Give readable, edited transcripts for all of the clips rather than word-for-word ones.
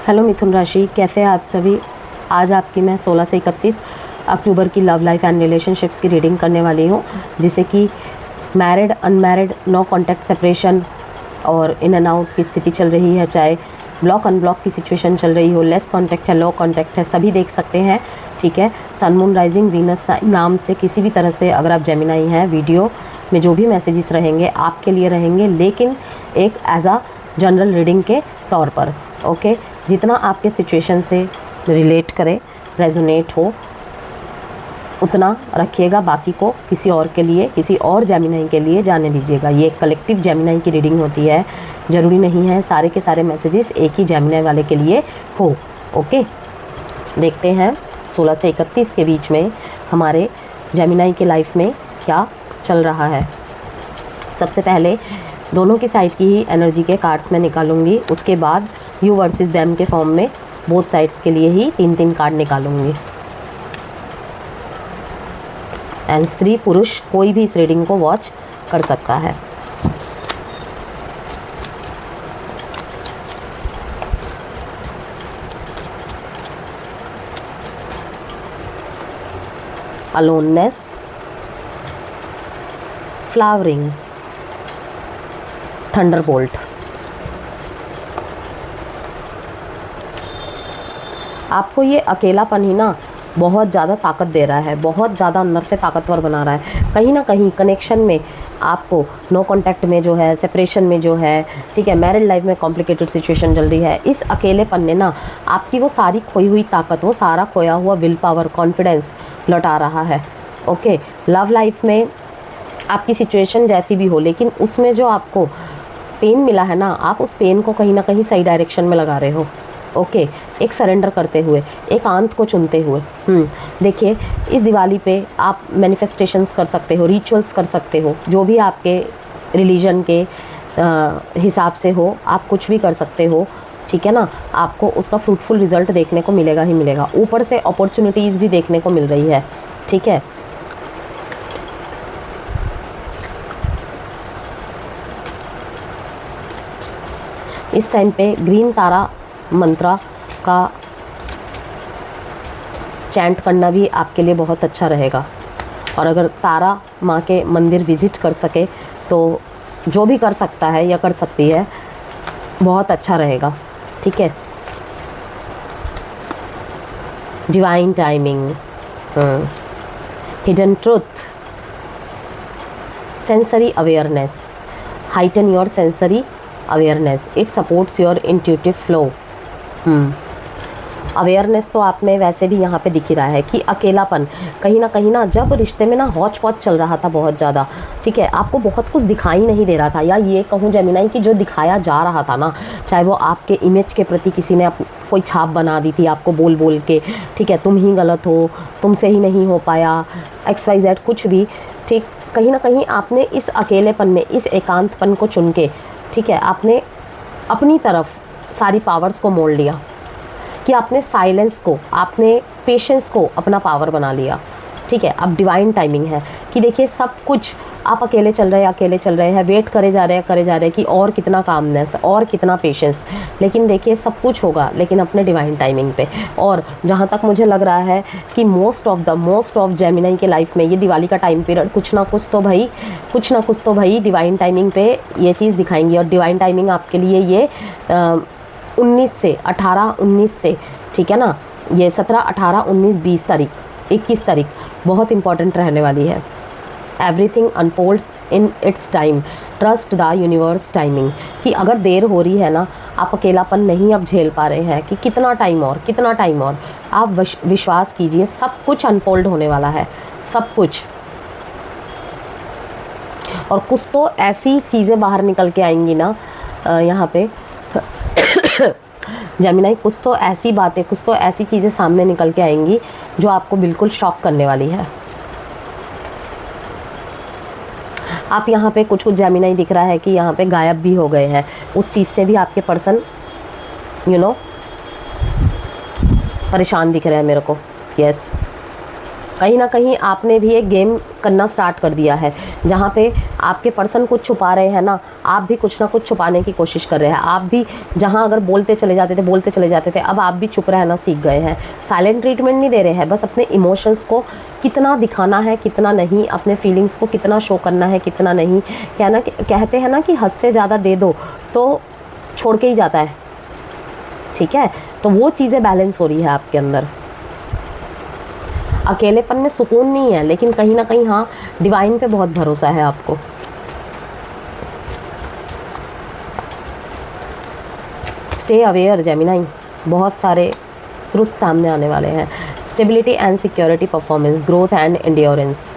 Hello मिथुन राशि, कैसे हैं आप सभी। आज आपकी मैं 16 से 31 अक्टूबर की लव लाइफ एंड रिलेशनशिप्स की रीडिंग करने वाली हूँ, जिसे कि married, unmarried, no contact, separation और इन एंड आउट की स्थिति चल रही है, चाहे ब्लॉक अनब्लॉक की सिचुएशन चल रही हो, लेस कॉन्टैक्ट है, लो कॉन्टैक्ट है, सभी देख सकते हैं। ठीक है, सन मून राइजिंग वीनस नाम से किसी भी तरह से अगर आप जेमिनाई हैं, वीडियो में जो भी मैसेजेस रहेंगे आपके लिए रहेंगे, लेकिन एक एज अ जनरल रीडिंग के तौर पर। ओके, जितना आपके सिचुएशन से रिलेट करे, रेजोनेट हो, उतना रखिएगा, बाकी को किसी और के लिए, किसी और जेमिनाई के लिए जाने दीजिएगा। ये एक कलेक्टिव जेमिनाई की रीडिंग होती है, ज़रूरी नहीं है सारे के सारे मैसेजेस एक ही जेमिनाई वाले के लिए हो। ओके, देखते हैं 16 से 31 के बीच में हमारे जेमिनाई के लाइफ में क्या चल रहा है। सबसे पहले दोनों की साइड की ही एनर्जी के कार्ड्स मैं निकालूंगी, उसके बाद यू वर्सेस देम के फॉर्म में बोथ साइड्स के लिए ही 3-3 कार्ड निकालूंगी। एंड स्त्री पुरुष कोई भी इस रीडिंग को वॉच कर सकता है। Aloneness, flowering, Thunderbolt. आपको ये अकेलापन ही ना बहुत ज़्यादा ताकत दे रहा है, बहुत ज़्यादा अंदर से ताकतवर बना रहा है। कहीं ना कहीं कनेक्शन में आपको, नो कांटेक्ट में जो है, सेपरेशन में जो है, ठीक है, मैरिड लाइफ में कॉम्प्लिकेटेड सिचुएशन चल रही है, इस अकेलेपन ने ना आपकी वो सारी खोई हुई ताकत, वो सारा खोया हुआ विल पावर, कॉन्फिडेंस लौटा रहा है। ओके, लव लाइफ में आपकी सिचुएशन जैसी भी हो, लेकिन उसमें जो आपको पेन मिला है ना, आप उस पेन को कहीं ना कहीं सही डायरेक्शन में लगा रहे हो। ओके, एक सरेंडर करते हुए, एक आंत को चुनते हुए। देखिए, इस दिवाली पे आप मैनिफेस्टेशंस कर सकते हो, रिचुअल्स कर सकते हो, जो भी आपके रिलीजन के हिसाब से हो, आप कुछ भी कर सकते हो। ठीक है ना, आपको उसका फ्रूटफुल रिजल्ट देखने को मिलेगा ही मिलेगा। ऊपर से अपॉर्चुनिटीज़ भी देखने को मिल रही है। ठीक है, इस टाइम पे ग्रीन तारा मंत्रा का चैंट करना भी आपके लिए बहुत अच्छा रहेगा। और अगर तारा माँ के मंदिर विज़िट कर सके तो जो भी कर सकता है या कर सकती है, बहुत अच्छा रहेगा। ठीक है, divine timing, hidden truth, sensory awareness, heighten your sensory awareness, it supports your intuitive flow. Awareness तो आप में वैसे भी यहाँ पे दिख ही रहा है कि अकेलापन कहीं ना जब रिश्ते में ना हौच पौच चल रहा था बहुत ज़्यादा, ठीक है, आपको बहुत कुछ दिखाई नहीं दे रहा था, या ये कहूँ जेमिनाई कि जो दिखाया जा रहा था ना, चाहे वो आपके इमेज के प्रति किसी ने कोई छाप बना दी थी आपको बोल बोल के, ठीक है, तुम ही गलत हो, तुमसे ही नहीं हो पाया, XYZ कुछ भी, ठीक, कहीं ना कहीं आपने इस अकेलेपन में, इस एकांतपन को चुन के, ठीक है, आपने अपनी तरफ सारी पावर्स को मोड़ लिया, कि आपने साइलेंस को, आपने पेशेंस को अपना पावर बना लिया। ठीक है, अब डिवाइन टाइमिंग है कि देखिए सब कुछ आप अकेले चल रहे हैं, वेट करे जा रहे हैं कि और कितना कामनेस, और कितना पेशेंस, लेकिन देखिए सब कुछ होगा, लेकिन अपने डिवाइन टाइमिंग पे। और जहाँ तक मुझे लग रहा है कि मोस्ट ऑफ जेमिनाई के लाइफ में ये दिवाली का टाइम पीरियड कुछ ना कुछ तो भाई डिवाइन टाइमिंग पे ये चीज़ दिखाएंगी। और डिवाइन टाइमिंग आपके लिए ये 19 से, ठीक है ना, ये 17, 18, 19, 20 तारीख, 21 तारीख बहुत इंपॉर्टेंट रहने वाली है। Everything unfolds in its time, trust the universe timing, कि अगर देर हो रही है ना, आप अकेलापन नहीं अब झेल पा रहे हैं कि कितना टाइम और, आप विश्वास कीजिए सब कुछ अनफोल्ड होने वाला है, सब कुछ। और कुछ तो ऐसी चीज़ें बाहर निकल के आएंगी ना यहाँ पे जेमिनाई, कुछ तो ऐसी बातें, कुछ तो ऐसी चीज़ें सामने निकल के आएंगी जो आपको बिल्कुल शॉक करने वाली है। आप यहाँ पे कुछ जेमिनाई दिख रहा है कि यहाँ पे गायब भी हो गए हैं, उस चीज़ से भी आपके पर्सन परेशान दिख रहे हैं मेरे को। यस, कहीं ना कहीं आपने भी एक गेम करना स्टार्ट कर दिया है, जहाँ पे आपके पर्सन कुछ छुपा रहे हैं ना, आप भी कुछ ना कुछ छुपाने की कोशिश कर रहे हैं। आप भी जहाँ अगर बोलते चले जाते थे, अब आप भी चुप रहना सीख गए हैं। साइलेंट ट्रीटमेंट नहीं दे रहे हैं, बस अपने इमोशंस को कितना दिखाना है कितना नहीं, अपने फीलिंग्स को कितना शो करना है कितना नहीं। कहते हैं ना कि हद से ज़्यादा दे दो तो छोड़ के ही जाता है, ठीक है। तो वो चीज़ें बैलेंस हो रही है आपके अंदर। अकेलेपन में सुकून नहीं है, लेकिन कहीं ना कहीं हाँ, डिवाइन पे बहुत भरोसा है आपको। स्टे अवेयर जेमिनाई, बहुत सारे ट्रुथ सामने आने वाले हैं। Stability and security, performance, growth and endurance.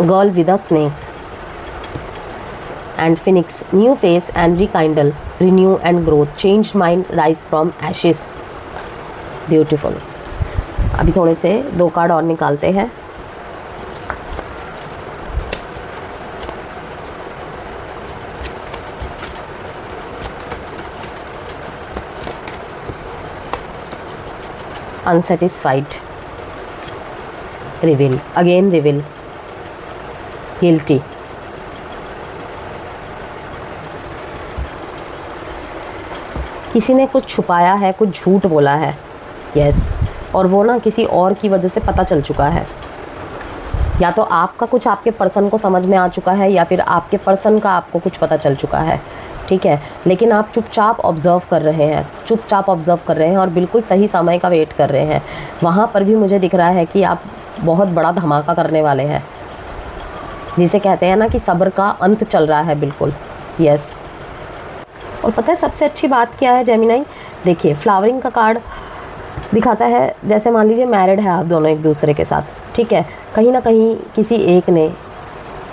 Girl with a snake and phoenix, new face and rekindle, renew and growth, change mind, rise from ashes. Beautiful. अभी थोड़े से 2 कार्ड और निकालते हैं। Unsatisfied, reveal, again reveal, guilty. किसी ने कुछ छुपाया है, कुछ झूठ बोला है, यस, और वो ना किसी और की वजह से पता चल चुका है। या तो आपका कुछ आपके पर्सन को समझ में आ चुका है, या फिर आपके पर्सन का आपको कुछ पता चल चुका है, ठीक है। लेकिन आप चुपचाप ऑब्ज़र्व कर रहे हैं, और बिल्कुल सही समय का वेट कर रहे हैं। वहाँ पर भी मुझे दिख रहा है कि आप बहुत बड़ा धमाका करने वाले हैं, जिसे कहते हैं ना कि सब्र का अंत चल रहा है, बिल्कुल, यस। और पता है सबसे अच्छी बात क्या है जेमिनाई, देखिए फ्लावरिंग का कार्ड दिखाता है, जैसे मान लीजिए मैरिड है आप दोनों एक दूसरे के साथ, ठीक है। कहीं ना कहीं किसी एक ने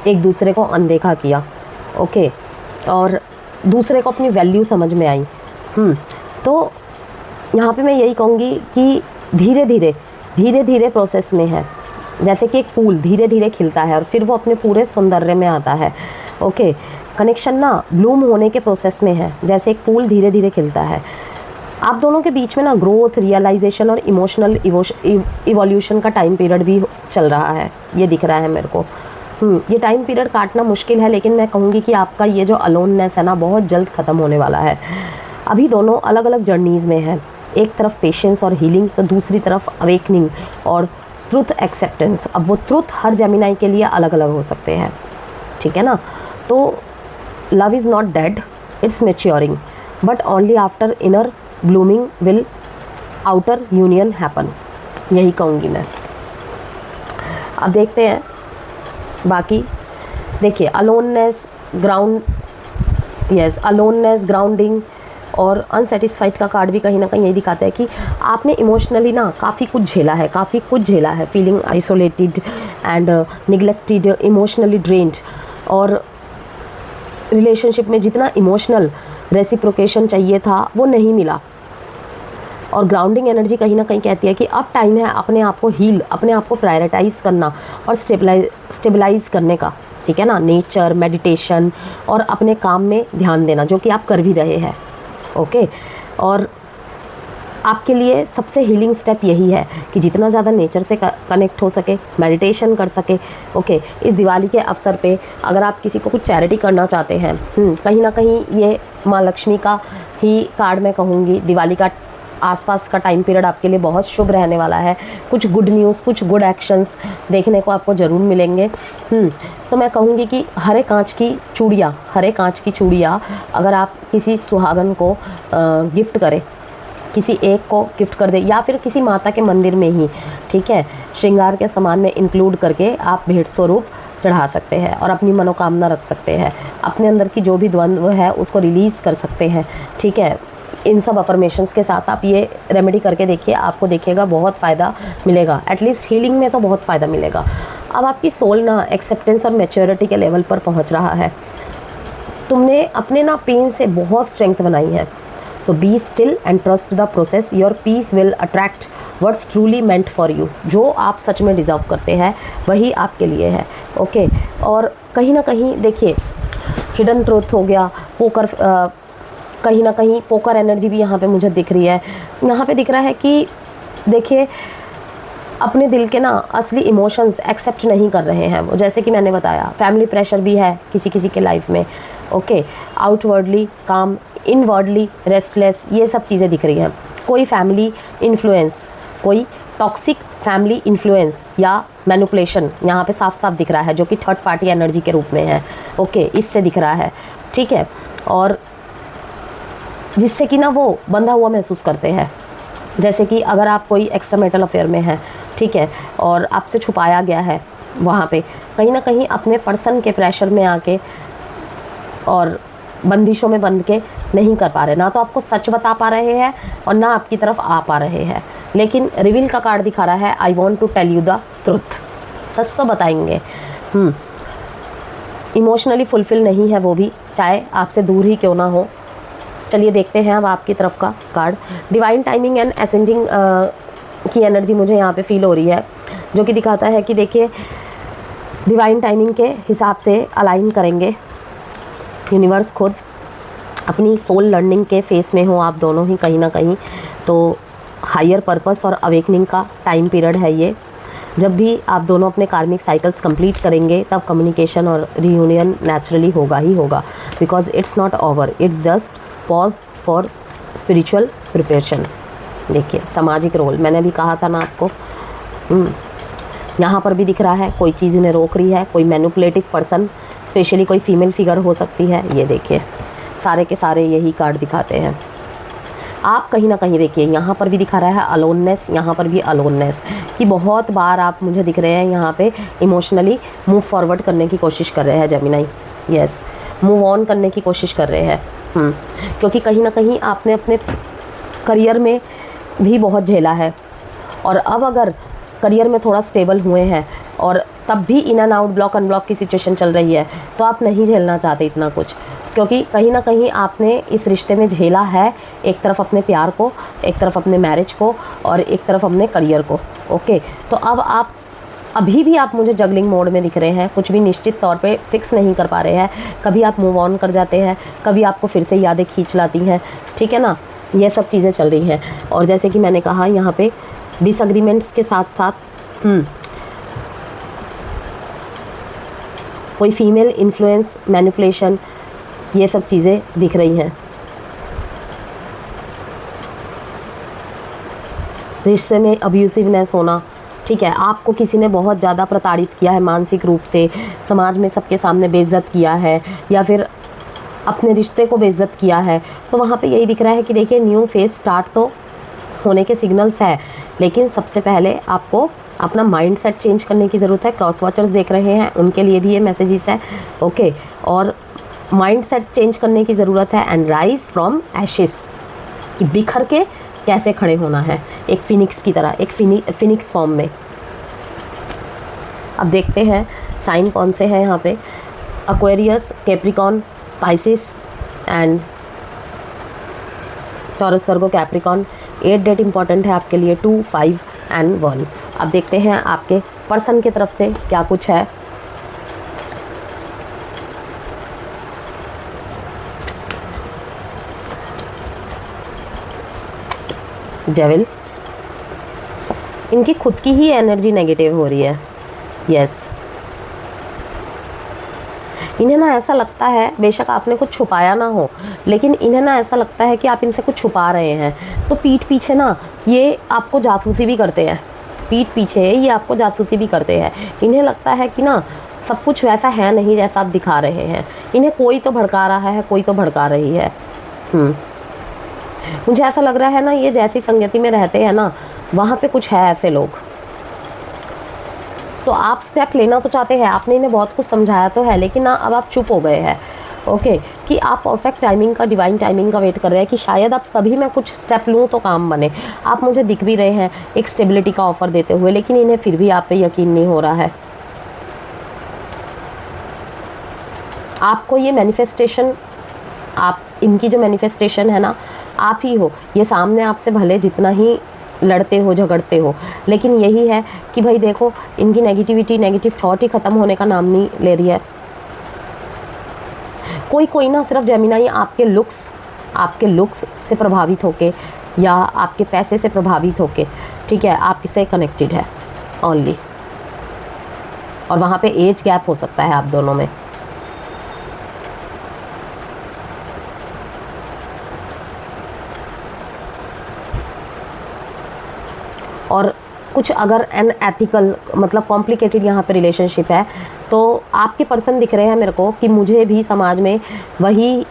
एक दूसरे को अनदेखा किया, ओके, और दूसरे को अपनी वैल्यू समझ में आई। तो यहाँ पे मैं यही कहूँगी कि धीरे धीरे प्रोसेस में है। जैसे कि एक फूल धीरे धीरे खिलता है और फिर वो अपने पूरे सौंदर्य में आता है, ओके। कनेक्शन ना ब्लूम होने के प्रोसेस में है, जैसे एक फूल धीरे धीरे खिलता है। आप दोनों के बीच में ना ग्रोथ, रियलाइजेशन और इमोशनल इवोल्यूशन का टाइम पीरियड भी चल रहा है, ये दिख रहा है मेरे को। ये टाइम पीरियड काटना मुश्किल है, लेकिन मैं कहूँगी कि आपका ये जो अलोननेस है ना, बहुत जल्द ख़त्म होने वाला है। अभी दोनों अलग अलग जर्नीज़ में हैं, एक तरफ पेशेंस और हीलिंग, तो दूसरी तरफ अवेकनिंग और ट्रुथ एक्सेप्टेंस। अब वो ट्रुथ हर जेमिनाई के लिए अलग अलग हो सकते हैं, ठीक है ना। तो love is not dead, it's maturing, but only after inner blooming will outer union happen, यही कहूँगी मैं। अब देखते हैं बाकी। देखिए अलोननेस, अलोननेस, ग्राउंडिंग और अनसेटिस्फाइड का कार्ड भी कहीं ना कहीं यही दिखाता है कि आपने इमोशनली ना काफ़ी कुछ झेला है, feeling isolated and neglected, emotionally drained, और रिलेशनशिप में जितना इमोशनल रेसिप्रोकेशन चाहिए था वो नहीं मिला। और ग्राउंडिंग एनर्जी कहीं ना कहीं कहती है कि अब टाइम है अपने आप को हील, अपने आप को प्रायोरिटाइज करना और स्टेबलाइज करने का, ठीक है ना। नेचर, मेडिटेशन और अपने काम में ध्यान देना, जो कि आप कर भी रहे हैं, ओके। और आपके लिए सबसे हीलिंग स्टेप यही है कि जितना ज़्यादा नेचर से कनेक्ट हो सके, मेडिटेशन कर सके, ओके। इस दिवाली के अवसर पे अगर आप किसी को कुछ चैरिटी करना चाहते हैं, कहीं ना कहीं ये माँ लक्ष्मी का ही कार्ड मैं कहूँगी। दिवाली का आसपास का टाइम पीरियड आपके लिए बहुत शुभ रहने वाला है। कुछ गुड न्यूज़, कुछ गुड एक्शंस देखने को आपको ज़रूर मिलेंगे। तो मैं कहूँगी कि हरे कांच की चूड़ियाँ अगर आप किसी सुहागन को गिफ्ट करें, किसी एक को गिफ्ट कर दे, या फिर किसी माता के मंदिर में ही, ठीक है, श्रृंगार के सामान में इंक्लूड करके आप भेंट स्वरूप चढ़ा सकते हैं और अपनी मनोकामना रख सकते हैं। अपने अंदर की जो भी द्वंद्व है उसको रिलीज़ कर सकते हैं, ठीक है। इन सब अफर्मेशंस के साथ आप ये रेमेडी करके देखिए, आपको देखिएगा बहुत फ़ायदा मिलेगा। एटलीस्ट हीलिंग में तो बहुत फ़ायदा मिलेगा। अब आपकी सोल ना एक्सेप्टेंस और मैच्योरिटी के लेवल पर पहुंच रहा है। तुमने अपने ना पेन से बहुत स्ट्रेंथ बनाई है। तो be still and trust the process, your peace will attract what's truly meant for you. जो आप सच में डिज़र्व करते हैं वही आपके लिए है, ओके। और कहीं ना कहीं देखिए हिडन ट्रूथ हो गया, पोकर, कहीं ना कहीं पोकर एनर्जी भी यहाँ पे मुझे दिख रही है। यहाँ पे दिख रहा है कि देखिए अपने दिल के ना असली इमोशंस एक्सेप्ट नहीं कर रहे हैं वो, जैसे कि मैंने बताया फैमिली प्रेशर भी है किसी किसी के लाइफ में। ओके, आउटवर्डली काम, इनवर्डली रेस्टलेस, ये सब चीज़ें दिख रही हैं। कोई फैमिली इन्फ्लुएंस, कोई टॉक्सिक फैमिली इन्फ्लुएंस या मैनिपुलेशन यहाँ पे साफ साफ दिख रहा है, जो कि थर्ड पार्टी एनर्जी के रूप में है। ओके, इससे दिख रहा है, ठीक है, और जिससे कि ना वो बंधा हुआ महसूस करते हैं। जैसे कि अगर आप कोई एक्स्ट्रा मैरिटल अफेयर में हैं, ठीक है, और आपसे छुपाया गया है, वहाँ पे कहीं ना कहीं अपने पर्सन के प्रेशर में आके और बंदिशों में बंध के नहीं कर पा रहे, ना तो आपको सच बता पा रहे हैं और ना आपकी तरफ आ पा रहे हैं। लेकिन रिवील का कार्ड दिखा रहा है, I want to tell you the truth, सच तो बताएंगे। इमोशनली फुलफिल नहीं है वो भी, चाहे आपसे दूर ही क्यों ना हो। चलिए देखते हैं अब आपकी तरफ का card. Divine timing and ascending की एनर्जी मुझे यहाँ पे फील हो रही है, जो कि दिखाता है कि देखिए डिवाइन टाइमिंग के हिसाब से अलाइन करेंगे यूनिवर्स खुद। अपनी सोल लर्निंग के फेस में हो आप दोनों ही कहीं ना कहीं, तो हायर पर्पस और अवेकनिंग का टाइम पीरियड है ये। जब भी आप दोनों अपने कार्मिक साइकिल्स कंप्लीट करेंगे तब कम्युनिकेशन और रियूनियन नेचुरली होगा ही होगा, because it's not over, it's just pause for spiritual preparation. देखिए सामाजिक रोल मैंने भी कहा था ना आपको, यहाँ पर भी दिख रहा है कोई चीज़ इन्हें रोक रही है, कोई मैनिपुलेटिव पर्सन, स्पेशली कोई फीमेल फिगर हो सकती है। ये देखिए सारे के सारे यही कार्ड दिखाते हैं। आप कहीं ना कहीं देखिए यहाँ पर भी दिखा रहा है अलोननेस, यहाँ पर भी अलोननेस कि बहुत बार आप मुझे दिख रहे हैं यहाँ पे इमोशनली मूव फॉरवर्ड करने की कोशिश कर रहे हैं जेमिनाई। यस, मूव ऑन करने की कोशिश कर रहे हैं। क्योंकि कहीं ना कहीं आपने अपने करियर में भी बहुत झेला है, और अब अगर करियर में थोड़ा स्टेबल हुए हैं और तब भी in and out, block unblock की सिचुएशन चल रही है, तो आप नहीं झेलना चाहते इतना कुछ, क्योंकि कहीं ना कहीं आपने इस रिश्ते में झेला है, एक तरफ अपने प्यार को, एक तरफ अपने मैरिज को, और एक तरफ अपने करियर को। ओके, तो अब आप अभी भी आप मुझे जगलिंग मोड में दिख रहे हैं, कुछ भी निश्चित तौर पे फिक्स नहीं कर पा रहे हैं। कभी आप मूव ऑन कर जाते हैं, कभी आपको फिर से यादें खींच लाती हैं, ठीक है ना, ये सब चीज़ें चल रही हैं। और जैसे कि मैंने कहा यहाँ पे डिसएग्रीमेंट्स के साथ साथ कोई फीमेल इन्फ्लुएंस, मैनिपुलेशन, ये सब चीज़ें दिख रही हैं। रिश्ते में अब्यूसिवनेस होना, ठीक है, आपको किसी ने बहुत ज़्यादा प्रताड़ित किया है मानसिक रूप से, समाज में सबके सामने बेइज्जत किया है, या फिर अपने रिश्ते को बेइज्जत किया है, तो वहाँ पे यही दिख रहा है कि देखिए न्यू फेज स्टार्ट तो होने के सिग्नल्स है, लेकिन सबसे पहले आपको अपना माइंड सेट चेंज करने की ज़रूरत है। क्रॉस वॉचर्स देख रहे हैं, उनके लिए भी ये मैसेजेस है। ओके, और माइंड सेट चेंज करने की ज़रूरत है एंड राइज फ्रॉम एशिस, कि बिखर के कैसे खड़े होना है एक फिनिक्स की तरह, एक फिनिक्स फॉर्म में। अब देखते हैं साइन कौन से हैं यहाँ पे, Aquarius, Capricorn, Pisces and Taurus, Virgo, Capricorn. 8 date important है आपके लिए, 2, 5 एंड 1। अब देखते हैं आपके पर्सन की तरफ से क्या कुछ है। डेविल, इनकी खुद की ही एनर्जी नेगेटिव हो रही है। यस, इन्हें ना ऐसा लगता है, बेशक आपने कुछ छुपाया ना हो, लेकिन इन्हें ना ऐसा लगता है कि आप इनसे कुछ छुपा रहे हैं, तो पीठ पीछे ना ये आपको जासूसी भी करते हैं, पीठ पीछे ये आपको जासूसी भी करते हैं। इन्हें लगता है कि ना सब कुछ वैसा है नहीं जैसा आप दिखा रहे हैं, इन्हें कोई तो भड़का रहा है, कोई तो भड़का रही है। मुझे ऐसा लग रहा है ना, ये जैसी संगति में रहते हैं ना, वहाँ पे कुछ है ऐसे लोग। तो आप स्टेप लेना तो चाहते हैं, आपने इन्हें बहुत कुछ समझाया तो है, लेकिन ना अब आप चुप हो गए हैं। ओके, कि आप परफेक्ट टाइमिंग का, डिवाइन टाइमिंग का वेट कर रहे हैं कि शायद अब तभी मैं कुछ स्टेप लूँ तो काम बने। आप मुझे दिख भी रहे हैं एक स्टेबिलिटी का ऑफर देते हुए, लेकिन इन्हें फिर भी आप पे यकीन नहीं हो रहा है। आपको ये मैनिफेस्टेशन, आप इनकी जो मैनिफेस्टेशन है ना, आप ही हो। ये सामने आपसे भले जितना ही लड़ते हो, झगड़ते हो, लेकिन यही है कि भाई देखो, इनकी नेगेटिविटी, नेगेटिव थॉट ही ख़त्म होने का नाम नहीं ले रही है। कोई ना सिर्फ जेमिनाई आपके लुक्स से प्रभावित होके, या आपके पैसे से प्रभावित होके, ठीक है, आपसे कनेक्टेड है। ओनली, और वहाँ पे एज गैप हो सकता है आप दोनों में। और कुछ अगर अनएथिकल मतलब कॉम्प्लिकेटेड यहाँ पे रिलेशनशिप है तो आपके पर्सन दिख रहे हैं मेरे को कि मुझे भी समाज में वही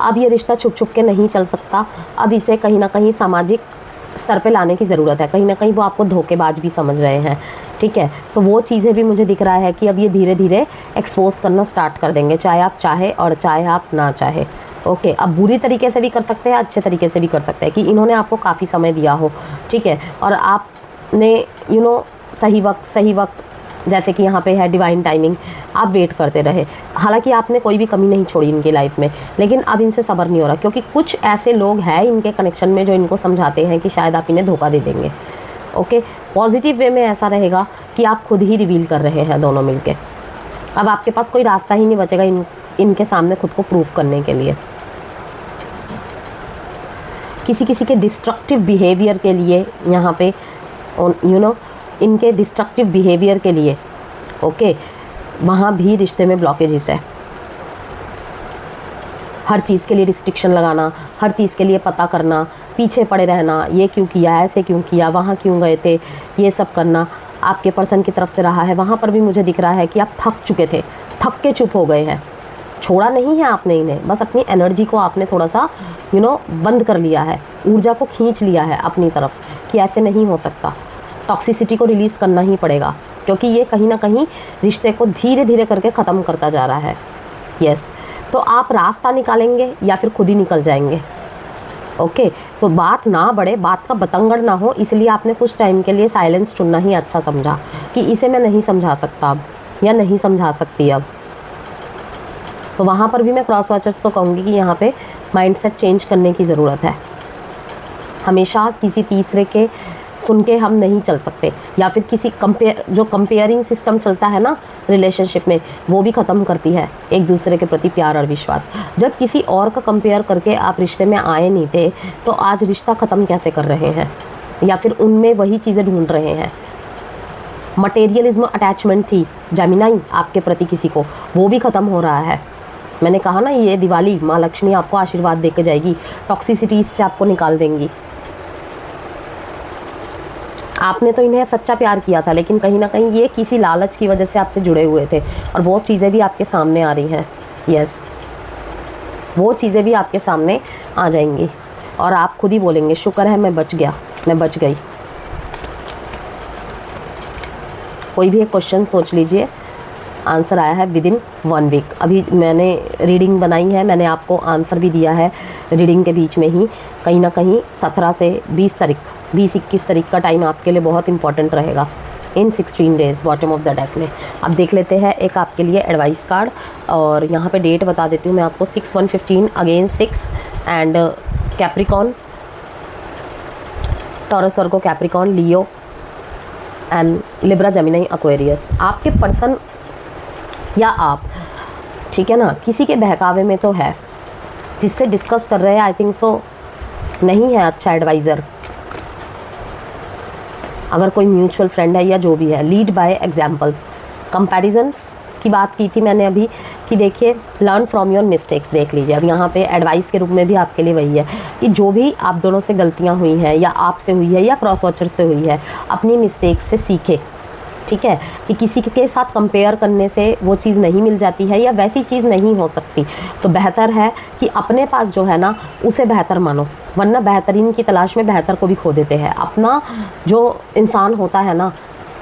अब ये रिश्ता छुप छुप के नहीं चल सकता, अब इसे कहीं ना कहीं सामाजिक स्तर पे लाने की ज़रूरत है। कहीं ना कहीं वो आपको धोखेबाज भी समझ रहे हैं, ठीक है। तो वो चीज़ें भी मुझे दिख रहा है कि अब ये धीरे धीरे एक्सपोज करना स्टार्ट कर देंगे, चाहे आप चाहे और चाहे आप ना चाहे। ओके, अब बुरी तरीके से भी कर सकते हैं, अच्छे तरीके से भी कर सकते हैं कि इन्होंने आपको काफ़ी समय दिया हो, ठीक है, और आपने सही वक्त जैसे कि यहाँ पे है डिवाइन टाइमिंग, आप वेट करते रहे। हालांकि आपने कोई भी कमी नहीं छोड़ी इनकी लाइफ में, लेकिन अब इनसे सब्र नहीं हो रहा क्योंकि कुछ ऐसे लोग हैं इनके कनेक्शन में जो इनको समझाते हैं कि शायद आप इन्हें धोखा दे देंगे। ओके, पॉजिटिव वे में ऐसा रहेगा कि आप खुद ही रिवील कर रहे हैं दोनों मिलके। अब आपके पास कोई रास्ता ही नहीं बचेगा इनके सामने खुद को प्रूफ करने के लिए। किसी के डिस्ट्रक्टिव बिहेवियर के लिए यहाँ पे इनके डिस्ट्रक्टिव बिहेवियर के लिए ओके, वहाँ भी रिश्ते में ब्लॉकेजेस है। हर चीज़ के लिए रिस्ट्रिक्शन लगाना, हर चीज़ के लिए पता करना, पीछे पड़े रहना, ये क्यों किया, ऐसे क्यों किया, वहाँ क्यों गए थे, ये सब करना आपके पर्सन की तरफ से रहा है। वहाँ पर भी मुझे दिख रहा है कि आप थक चुके थे, थक के चुप हो गए हैं। छोड़ा नहीं है आपने इन्हें, बस अपनी एनर्जी को आपने थोड़ा सा बंद कर लिया है, ऊर्जा को खींच लिया है अपनी तरफ कि ऐसे नहीं हो सकता। टॉक्सिसिटी को रिलीज़ करना ही पड़ेगा क्योंकि ये कहीं ना कहीं रिश्ते को धीरे धीरे करके ख़त्म करता जा रहा है। यस, तो आप रास्ता निकालेंगे या फिर खुद ही निकल जाएंगे। ओके, तो बात ना बढ़े, बात का बतंगड़ ना हो, इसलिए आपने कुछ टाइम के लिए साइलेंस चुनना ही अच्छा समझा कि इसे मैं नहीं समझा सकता अब या नहीं समझा सकती अब। तो वहाँ पर भी मैं क्रॉस वॉचर्स को कहूँगी कि यहाँ पे माइंडसेट चेंज करने की ज़रूरत है। हमेशा किसी तीसरे के सुन के हम नहीं चल सकते, या फिर किसी कंपेयरिंग सिस्टम चलता है ना रिलेशनशिप में, वो भी ख़त्म करती है एक दूसरे के प्रति प्यार और विश्वास। जब किसी और का कंपेयर करके आप रिश्ते में आए नहीं थे तो आज रिश्ता ख़त्म कैसे कर रहे हैं, या फिर उनमें वही चीज़ें ढूंढ रहे हैं। मटेरियलिज्म अटैचमेंट थी जेमिनी आपके प्रति किसी को, वो भी ख़त्म हो रहा है। मैंने कहा ना, ये दिवाली माँ लक्ष्मी आपको आशीर्वाद दे के जाएगी, टॉक्सिसिटीज़ से आपको निकाल देंगी। आपने तो इन्हें सच्चा प्यार किया था, लेकिन कहीं ना कहीं ये किसी लालच की वजह से आपसे जुड़े हुए थे, और वो चीज़ें भी आपके सामने आ रही हैं। यस, वो चीज़ें भी आपके सामने आ जाएंगी और आप खुद ही बोलेंगे शुक्र है मैं बच गया, मैं बच गई। कोई भी एक क्वेश्चन सोच लीजिए, आंसर आया है विद इन 1 वीक। अभी मैंने रीडिंग बनाई है, मैंने आपको आंसर भी दिया है रीडिंग के बीच में ही। कहीं ना कहीं 17 से 20-21 तारीख का टाइम आपके लिए बहुत इंपॉर्टेंट रहेगा इन 16 days bottom of the deck में। अब देख लेते हैं एक आपके लिए एडवाइस कार्ड, और यहाँ पे डेट बता देती हूँ मैं आपको, 6/1/15 again 6 and Capricorn, taurus, Virgo, Capricorn, Leo and Libra, Gemini, Aquarius. आपके पर्सन या आप, ठीक है ना, किसी के बहकावे में तो है, जिससे डिस्कस कर रहे हैं, आई थिंक सो नहीं है अच्छा एडवाइज़र। अगर कोई म्यूचुअल फ्रेंड है या जो भी है, लीड बाय एग्जाम्पल्स। कंपैरिजन्स की बात की थी मैंने अभी कि देखिए, लर्न फ्रॉम योर मिस्टेक्स देख लीजिए। अब यहाँ पे एडवाइस के रूप में भी आपके लिए वही है कि जो भी आप दोनों से गलतियाँ हुई हैं, या आपसे हुई है या क्रॉस वॉचर से हुई है, अपनी मिस्टेक्स से सीखे, ठीक है, कि किसी के साथ कंपेयर करने से वो चीज़ नहीं मिल जाती है या वैसी चीज़ नहीं हो सकती। तो बेहतर है कि अपने पास जो है ना उसे बेहतर मानो, वरना बेहतरीन की तलाश में बेहतर को भी खो देते हैं। अपना जो इंसान होता है ना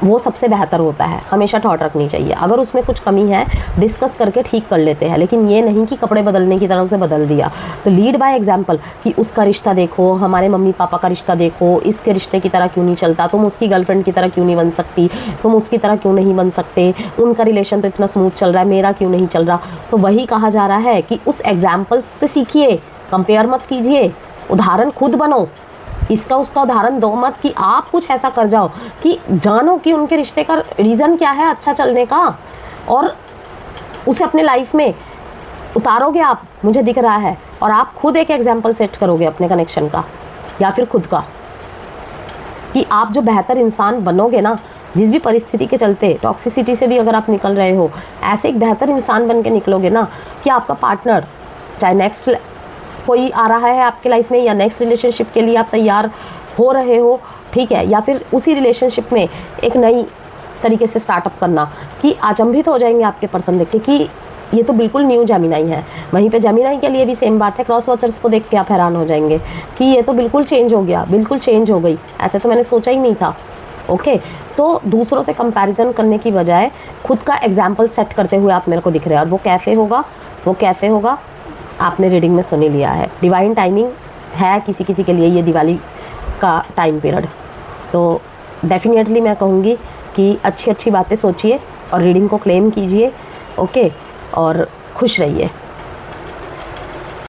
वो सबसे बेहतर होता है, हमेशा थॉट रखनी चाहिए। अगर उसमें कुछ कमी है डिस्कस करके ठीक कर लेते हैं, लेकिन ये नहीं कि कपड़े बदलने की तरह उसे बदल दिया। तो लीड बाय एग्जाम्पल कि उसका रिश्ता देखो, हमारे मम्मी पापा का रिश्ता देखो, इसके रिश्ते की तरह क्यों नहीं चलता, तुम उसकी गर्लफ्रेंड की तरह क्यों नहीं बन सकती, तुम उसकी तरह क्यों नहीं बन सकते, उनका रिलेशन तो इतना स्मूथ चल रहा है, मेरा क्यों नहीं चल रहा। तो वही कहा जा रहा है कि उस एग्जाम्पल से सीखिए, कंपेयर मत कीजिए, उदाहरण खुद बनो। इसका उसका उदाहरण दो मत कि आप कुछ ऐसा कर जाओ कि जानो कि उनके रिश्ते का रीज़न क्या है अच्छा चलने का, और उसे अपने लाइफ में उतारोगे आप, मुझे दिख रहा है, और आप खुद एक एग्जाम्पल सेट करोगे अपने कनेक्शन का या फिर खुद का। कि आप जो बेहतर इंसान बनोगे ना, जिस भी परिस्थिति के चलते, टॉक्सिसिटी से भी अगर आप निकल रहे हो, ऐसे एक बेहतर इंसान बन के निकलोगे ना कि आपका पार्टनर, चाहे नेक्स्ट कोई आ रहा है आपके लाइफ में या नेक्स्ट रिलेशनशिप के लिए आप तैयार हो रहे हो, ठीक है, या फिर उसी रिलेशनशिप में एक नई तरीके से स्टार्टअप करना, कि अचंभित हो जाएंगे आपके पर्सन देख के कि ये तो बिल्कुल न्यू जेमिनाई है। वहीं पे जेमिनाई के लिए भी सेम बात है, क्रॉस वॉचर्स को देख के आप हैरान हो जाएंगे कि ये तो बिल्कुल चेंज हो गया, बिल्कुल चेंज हो गई, ऐसे तो मैंने सोचा ही नहीं था। ओके, तो दूसरों से कंपैरिजन करने की बजाय खुद का एग्जाम्पल सेट करते हुए आप मेरे को दिख रहे हैं, और वो कैसे होगा आपने रीडिंग में सुन ही लिया है। डिवाइन टाइमिंग है किसी किसी के लिए ये दिवाली का टाइम पीरियड, तो डेफिनेटली मैं कहूँगी कि अच्छी अच्छी बातें सोचिए और रीडिंग को क्लेम कीजिए। ओके, और खुश रहिए।